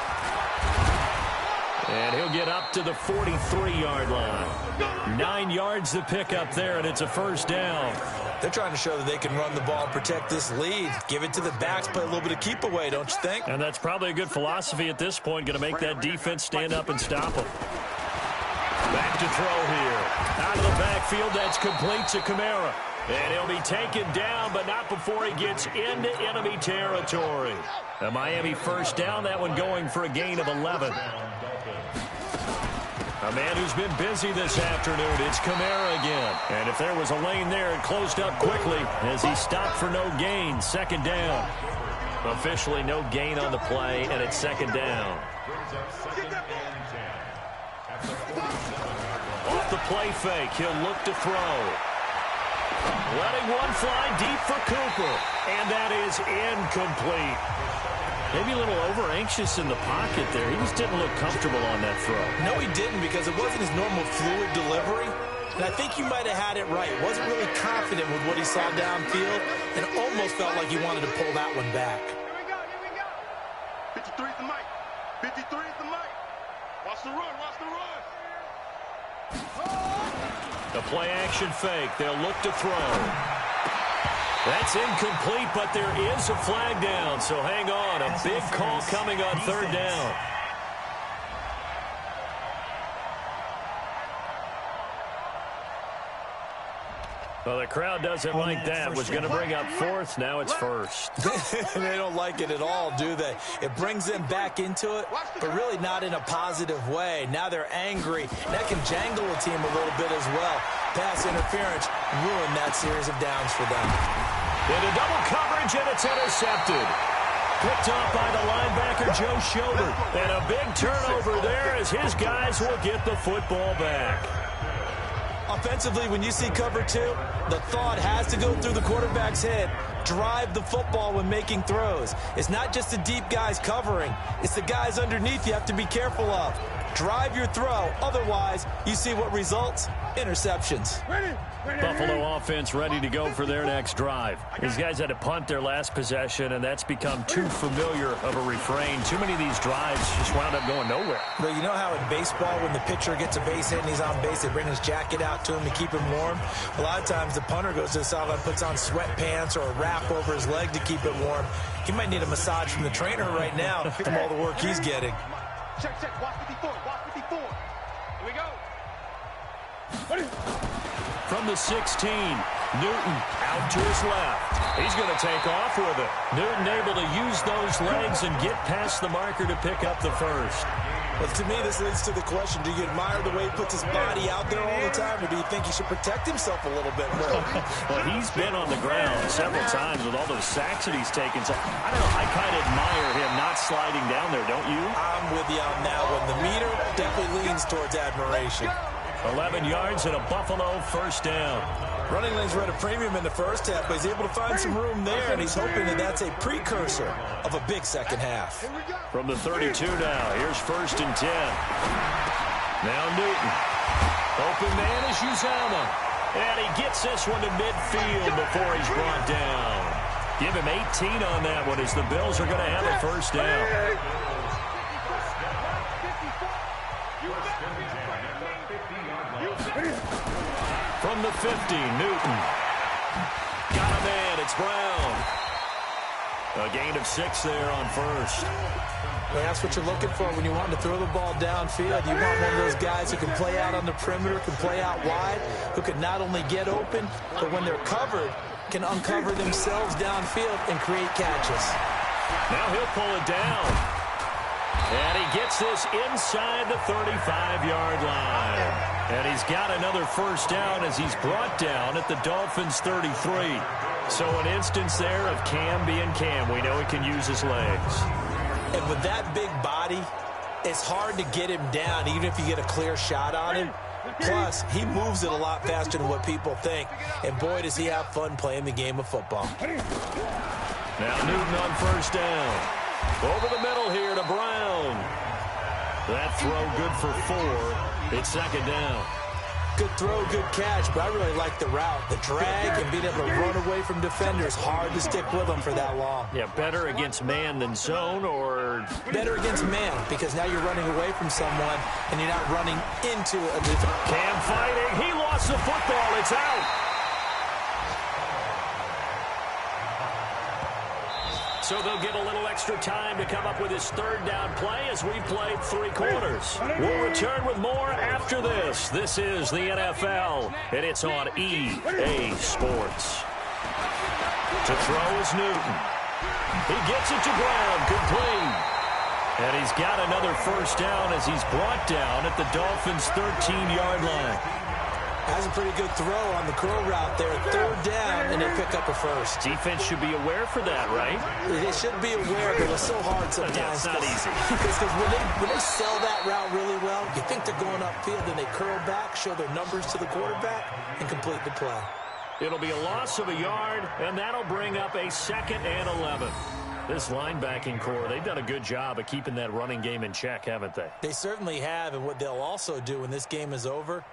And he'll get up to the 43-yard line. 9 yards to pick up there, and it's a 1st down. They're trying to show that they can run the ball and protect this lead. Give it to the backs, play a little bit of keep away, don't you think? And that's probably a good philosophy at this point. Going to make that defense stand up and stop them. Back to throw here. Out of the backfield, that's complete to Kamara. And he'll be taken down, but not before he gets into enemy territory. A Miami 1st down, that one going for a gain of 11. A man who's been busy this afternoon, it's Kamara again. And if there was a lane there, it closed up quickly as he stopped for no gain. 2nd down. Officially no gain on the play, and it's 2nd down. Off the play fake, he'll look to throw. Letting one fly deep for Cooper, and that is incomplete. Maybe a little over-anxious in the pocket there. He just didn't look comfortable on that throw. No, he didn't, because it wasn't his normal fluid delivery. And I think you might have had it right. Wasn't really confident with what he saw downfield, and almost felt like he wanted to pull that one back. Here we go. 53 is the mic. 53 is the mic. Watch the run, watch the run. The play action fake. They'll look to throw. That's incomplete, but there is a flag down, so hang on. A big call coming on third down. Well, the crowd doesn't like that. Was going to bring up fourth. Now it's first. They don't like it at all, do they? It brings them back into it, but really not in a positive way. Now they're angry. That can jangle a team a little bit as well. Pass interference ruined that series of downs for them. Into double coverage, and it's intercepted. Picked off by the linebacker, Joe Schobert. And a big turnover there as his guys will get the football back. Offensively, when you see cover two, the thought has to go through the quarterback's head. Drive the football when making throws. It's not just the deep guys covering. It's the guys underneath you have to be careful of. Drive your throw. Otherwise, you see what results? Interceptions. Buffalo offense ready to go for their next drive. These guys had to punt their last possession, and that's become too familiar of a refrain. Too many of these drives just wound up going nowhere. But you know how in baseball, when the pitcher gets a base hit and he's on base, they bring his jacket out to him to keep him warm? A lot of times the punter goes to the sideline, puts on sweatpants or a wrap over his leg to keep it warm. He might need a massage from the trainer right now from all the work he's getting. Check, watch 54, watch 54. Here we go. From the 16, Newton out to his left. He's going to take off with it. Newton able to use those legs and get past the marker to pick up the first. Well, to me, this leads to the question, do you admire the way he puts his body out there all the time, or do you think he should protect himself a little bit more? Well, he's been on the ground several times with all those sacks that he's taken. So, I don't know, I kind of admire him not sliding down there, don't you? I'm with you on that one. The meter definitely leans towards admiration. 11 yards and a Buffalo first down. Running lanes were at a premium in the first half, but he's able to find some room there, and he's hoping that that's a precursor of a big second half. From the 32 now, here's first and 10. Now Newton. Open man is Uzama. And he gets this one to midfield before he's brought down. Give him 18 on that one as the Bills are going to have a first down. From the 50, Newton. Got a man, it's Brown. A gain of 6 there on first. Well, that's what you're looking for when you want to throw the ball downfield. You want one of those guys who can play out on the perimeter, can play out wide, who can not only get open, but when they're covered, can uncover themselves downfield and create catches. Now he'll pull it down. And he gets this inside the 35-yard line. And he's got another first down as he's brought down at the Dolphins' 33. So an instance there of Cam being Cam. We know he can use his legs. And with that big body, it's hard to get him down, even if you get a clear shot on him. Plus, he moves it a lot faster than what people think. And boy, does he have fun playing the game of football. Now Newton on first down. Over the middle here to Brown. That throw good for 4. It's second down. Good throw, good catch, but I really like the route. The drag and being able to run away from defenders, hard to stick with them for that long. Yeah, better against man than zone, or better against man, because now you're running away from someone and you're not running into a defender. Cam fighting. He lost the football. It's out. So they'll get a little extra time to come up with his third down play as we played 3 quarters. We'll return with more after this. This is the NFL, and it's on EA Sports. To throw is Newton. He gets it to Brown, complete. And he's got another first down as he's brought down at the Dolphins' 13-yard line. That's a pretty good throw on the curl route there. Third down, and they pick up a first. Defense should be aware for that, right? They should be aware, but it's so hard sometimes. Yeah, it's not easy. Because when they sell that route really well, you think they're going upfield, then they curl back, show their numbers to the quarterback, and complete the play. It'll be a loss of a yard, and that'll bring up a 2nd and 11. This linebacking core, they've done a good job of keeping that running game in check, haven't they? They certainly have, and what they'll also do when this game is over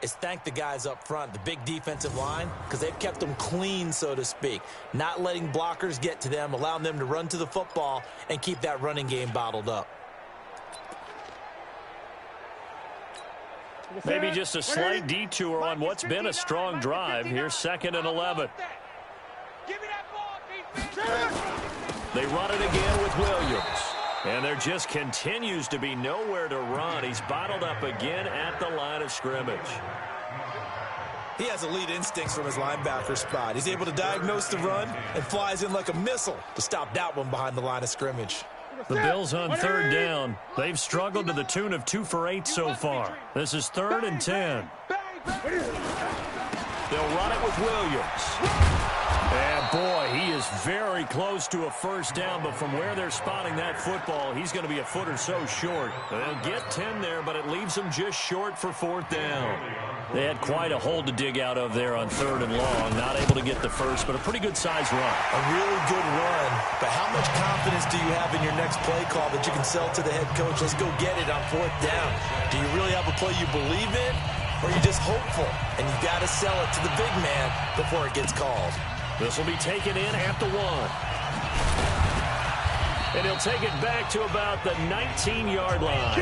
is thank the guys up front, the big defensive line, because they've kept them clean, so to speak. Not letting blockers get to them, allowing them to run to the football and keep that running game bottled up. Maybe just a slight detour on what's been a strong drive. Here's 2nd and 11. They run it again with Williams. And there just continues to be nowhere to run. He's bottled up again at the line of scrimmage. He has elite instincts from his linebacker spot. He's able to diagnose the run and flies in like a missile to stop that one behind the line of scrimmage. The Bills on 3rd down. They've struggled to the tune of 2 for 8 so far. This is 3rd and 10. They'll run it with Williams. And, boy, he is very close to a first down, but from where they're spotting that football, he's going to be a foot or so short. They'll get 10 there, but it leaves them just short for 4th down. They had quite a hole to dig out of there on 3rd and long. Not able to get the first, but a pretty good-sized run. A really good run, but how much confidence do you have in your next play call that you can sell to the head coach? Let's go get it on 4th down. Do you really have a play you believe in, or are you just hopeful? And you got to sell it to the big man before it gets called. This will be taken in at the 1. And he'll take it back to about the 19-yard line.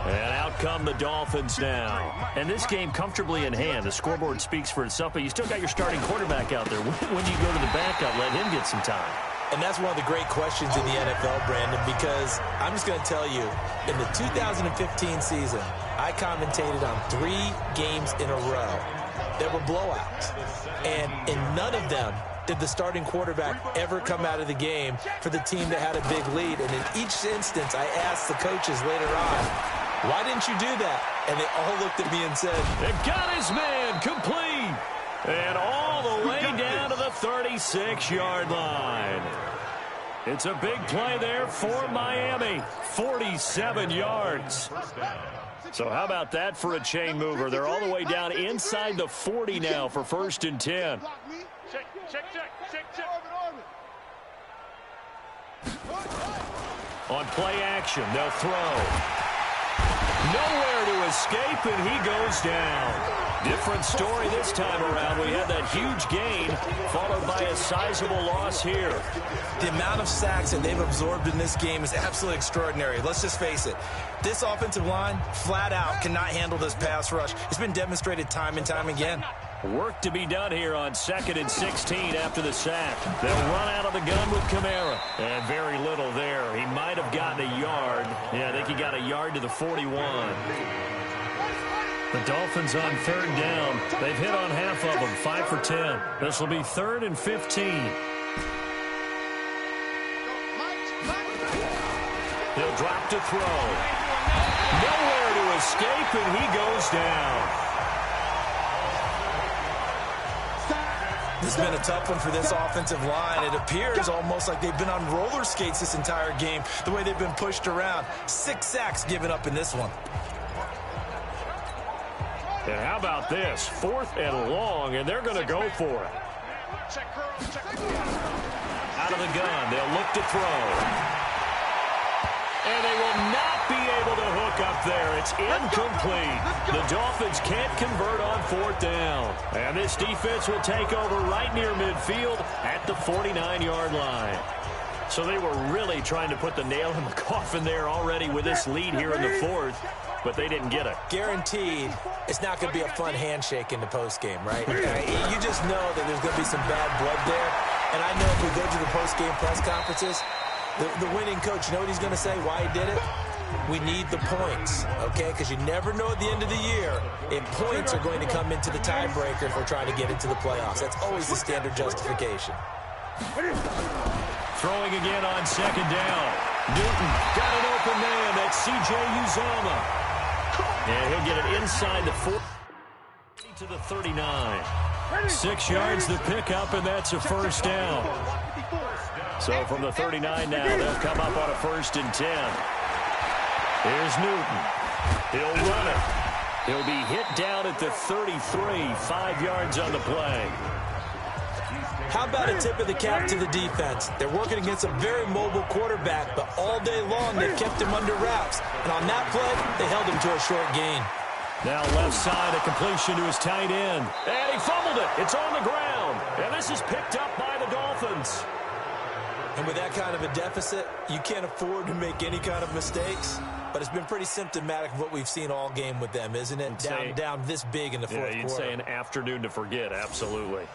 And out come the Dolphins now. And this game comfortably in hand. The scoreboard speaks for itself, but you still got your starting quarterback out there. When you go to the backup, let him get some time. And that's one of the great questions in the NFL, Brandon, because I'm just going to tell you, in the 2015 season, I commentated on 3 games in a row that were blowouts. And in none of them did the starting quarterback ever come out of the game for the team that had a big lead. And in each instance, I asked the coaches later on, why didn't you do that? And they all looked at me and said, "They've got his man complete." And all the way down to the 36-yard line. It's a big play there for Miami. 47 yards. So how about that for a chain mover? They're all the way down inside the 40 now for 1st and 10. On play action, they'll throw. Nowhere to escape, and he goes down. Different story this time around. We had that huge gain, followed by a sizable loss here. The amount of sacks that they've absorbed in this game is absolutely extraordinary. Let's just face it. This offensive line, flat out, cannot handle this pass rush. It's been demonstrated time and time again. Work to be done here on 2nd and 16 after the sack. They'll run out of the gun with Kamara. And very little there. He might have gotten a yard. Yeah, I think he got a yard to the 41. The Dolphins on 3rd down. They've hit on half of them, 5 for 10. This will be 3rd and 15. He'll drop to throw. Nowhere to escape, and he goes down. This has been a tough one for this offensive line. It appears almost like they've been on roller skates this entire game, the way they've been pushed around. 6 sacks given up in this one. And how about this? 4th and long, and they're going to go for it. Out of the gun, they'll look to throw. And they will not be able to hook up there. It's incomplete. The Dolphins can't convert on 4th down. And this defense will take over right near midfield at the 49-yard line. So they were really trying to put the nail in the coffin there already with this lead here in the 4th, but they didn't get it. Guaranteed, it's not going to be a fun handshake in the postgame, right? You just know that there's going to be some bad blood there. And I know if we go to the postgame press conferences, the winning coach, you know what he's going to say, why he did it? We need the points, okay? Because you never know at the end of the year if points are going to come into the tiebreaker if we're trying to get into the playoffs. That's always the standard justification. Throwing again on 2nd down. Newton got an open man. That's C.J. Uzomah. And he'll get it inside the 40 to the 39. 6 yards the pickup, and that's a first down. So from the 39 now, they'll come up on a 1st and 10. Here's Newton. He'll run it. He'll be hit down at the 33, 5 yards on the play. How about a tip of the cap to the defense? They're working against a very mobile quarterback, but all day long they've kept him under wraps. And on that play, they held him to a short gain. Now left side, a completion to his tight end. And he fumbled it. It's on the ground. And this is picked up by the Dolphins. And with that kind of a deficit, you can't afford to make any kind of mistakes. But it's been pretty symptomatic of what we've seen all game with them, isn't it? Down this big in the fourth quarter. You'd say an afternoon to forget, absolutely.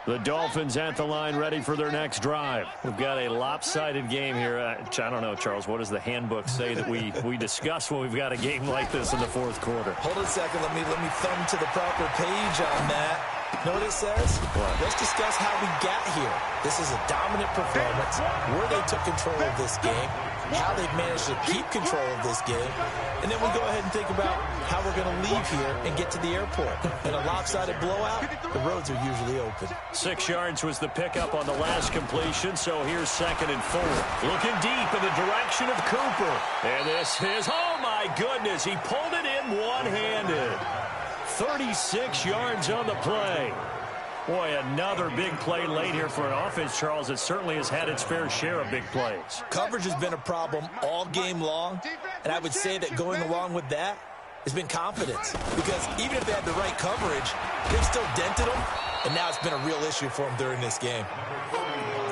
The Dolphins at the line, ready for their next drive. We've got a lopsided game here. I don't know, Charles, what does the handbook say that we discuss when we've got a game like this in the fourth quarter? Hold a second. Let me thumb to the proper page on that. Know what it says? What? Let's discuss how we got here. This is a dominant performance, where they took control of this game, how they've managed to keep control of this game, and then we go ahead and think about how we're going to leave here and get to the airport. In a lopsided blowout, the roads are usually open. 6 yards was the pickup on the last completion, so here's 2nd and 4. Looking deep in the direction of Cooper. And this is, oh my goodness, he pulled it in one-handed. 36 yards on the play. Boy, another big play late here for an offense, Charles, that certainly has had its fair share of big plays. Coverage has been a problem all game long, and I would say that going along with that has been confidence. Because even if they had the right coverage, they've still dented them, and now it's been a real issue for them during this game.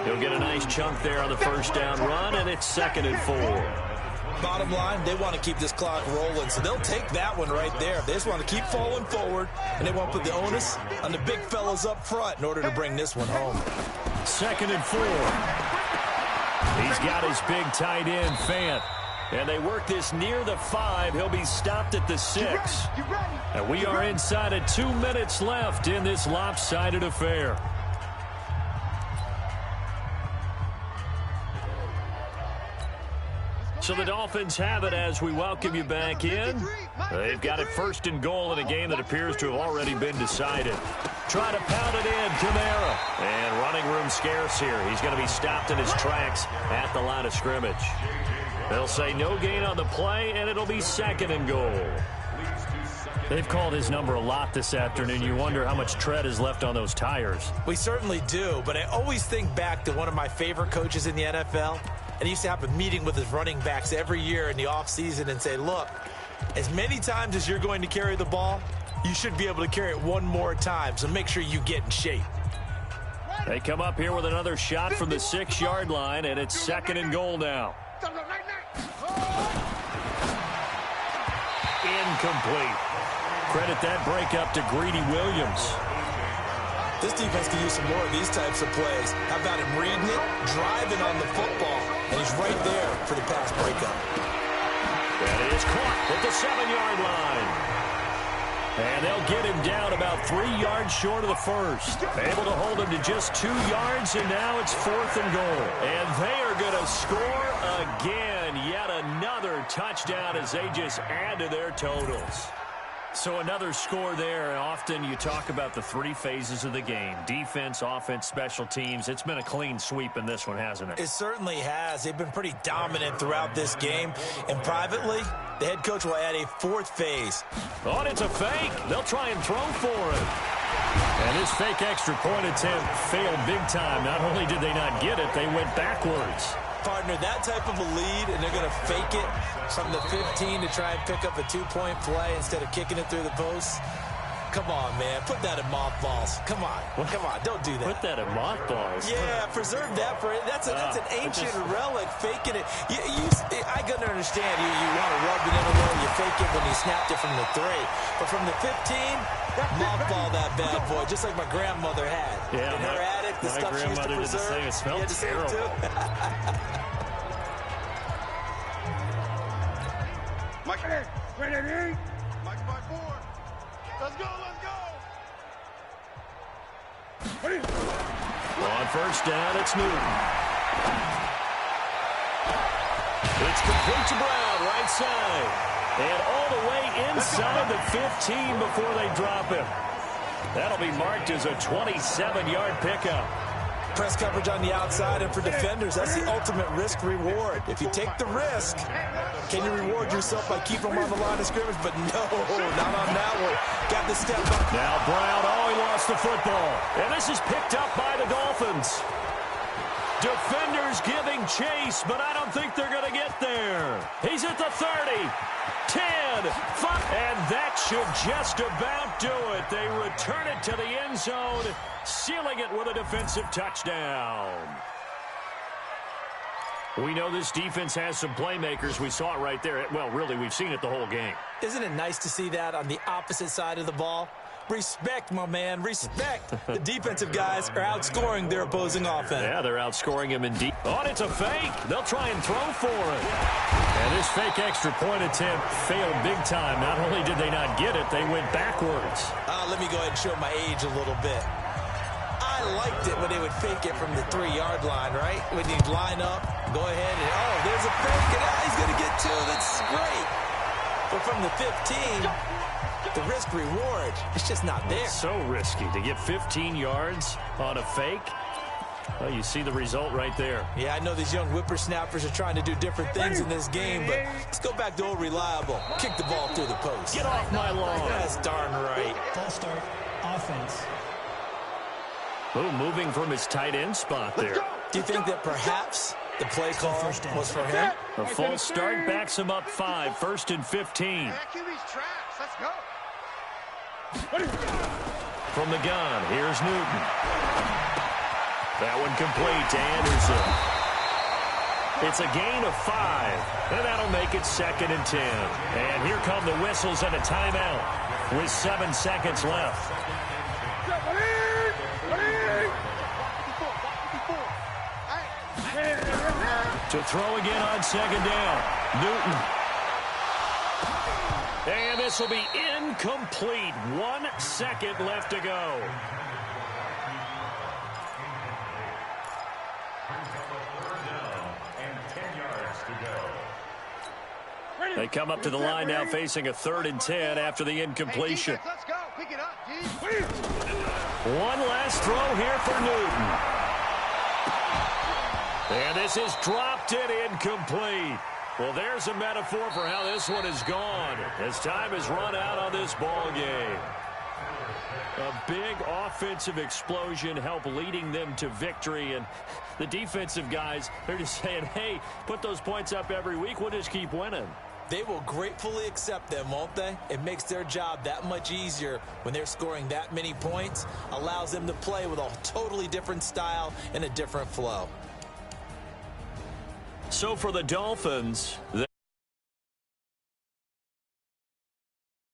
He'll get a nice chunk there on the first down run, and it's 2nd and 4. Bottom line, they want to keep this clock rolling, so they'll take that one right there. They just want to keep falling forward, and they want to put the onus on the big fellas up front in order to bring this one home. 2nd and 4. He's got his big tight end, Fant. And they work this near the 5. He'll be stopped at the 6. And we are inside of 2 minutes left in this lopsided affair. So the Dolphins have it as we welcome you back in. They've got it 1st and goal in a game that appears to have already been decided. Try to pound it in, Kamara. And running room scarce here. He's going to be stopped in his tracks at the line of scrimmage. They'll say no gain on the play, and it'll be 2nd and goal. They've called his number a lot this afternoon. You wonder how much tread is left on those tires. We certainly do, but I always think back to one of my favorite coaches in the NFL. And he used to have a meeting with his running backs every year in the offseason and say, look, as many times as you're going to carry the ball, you should be able to carry it one more time, so make sure you get in shape. They come up here with another shot from the 6-yard line, and it's 2nd and goal now. Incomplete. Credit that breakup to Greedy Williams. This defense can use some more of these types of plays. How about him reading it, driving on the football, and he's right there for the pass breakup. That is caught at the 7-yard line. And they'll get him down about 3 yards short of the first. Able to hold him to just 2 yards, and now it's 4th and goal. And they are going to score again. Yet another touchdown as they just add to their totals. So another score there, and often you talk about the 3 phases of the game. Defense, offense, special teams. It's been a clean sweep in this one, hasn't it? It certainly has. They've been pretty dominant throughout this game. And privately, the head coach will add a 4th phase. Oh, and it's a fake. They'll try and throw for it. And this fake extra point attempt failed big time. Not only did they not get it, they went backwards. Partner, that type of a lead, and they're going to fake it from the 15 to try and pick up a 2-point play instead of kicking it through the post. Come on, man. Put that in mothballs. Come on. Come on. Don't do that. Put that in mothballs? Yeah, preserve that for it. That's an ancient relic, faking it. I can understand you want to rub it in a little. You fake it when you snapped it from the 3. But from the 15, mothball that bad boy, just like my grandmother had. Yeah, in her attic, the stuff she used to preserve. Did the same. It smelled terrible. Mike, ready? Mike 4. Let's go, On first down, it's Newton. It's complete to Brown, right side. And all the way inside the 15 before they drop him. That'll be marked as a 27-yard pickup. Press coverage on the outside, and for defenders, that's the ultimate risk-reward. If you take the risk, can you reward yourself by keeping them on the line of scrimmage? But no, not on that one. Got the step up. Now Brown, he lost the football. And this is picked up by the Dolphins. Defenders giving chase, but I don't think they're going to get there. He's at the 30, 10, 5, and that should just about do it. They return it to the end zone, sealing it with a defensive touchdown. We know this defense has some playmakers. We saw it right there. Well, really, we've seen it the whole game. Isn't it nice to see that on the opposite side of the ball? Respect, my man, respect. The defensive guys are outscoring their opposing offense. Yeah, they're outscoring him in deep. Oh, and it's a fake. They'll try and throw for it. And this fake extra point attempt failed big time. Not only did they not get it, they went backwards. Let me go ahead and show my age a little bit. I liked it when they would fake it from the 3-yard line, right? When you line up, go ahead and, there's a fake, and he's going to get 2. That's great. But from the 15... the risk-reward, it's just not there. So risky to get 15 yards on a fake. Well, you see the result right there. Yeah, I know these young whippersnappers are trying to do different things in this game, but let's go back to old reliable. Kick the ball through the post. Get off my lawn. That's darn right. False start, offense. Oh, moving from his tight end spot there. Do you think that perhaps the play call was for him? A false start backs him up 5, 1st and 15. Let's go. From the gun, here's Newton. That one complete to Anderson. It's a gain of 5, and that'll make it 2nd and 10. And here come the whistles and a timeout with 7 seconds left. To throw again on 2nd down. Newton. And this will be incomplete. 1 second left to go. They come up to the line now facing a 3rd and 10 after the incompletion. Let's go. Pick it up, dude. One last throw here for Newton. And this is dropped and incomplete. Well, there's a metaphor for how this one is gone as time has run out on this ball game. A big offensive explosion helped leading them to victory, and the defensive guys, they're just saying, hey, put those points up every week, we'll just keep winning. They will gratefully accept them, won't they? It makes their job that much easier when they're scoring that many points, allows them to play with a totally different style and a different flow. So for the Dolphins...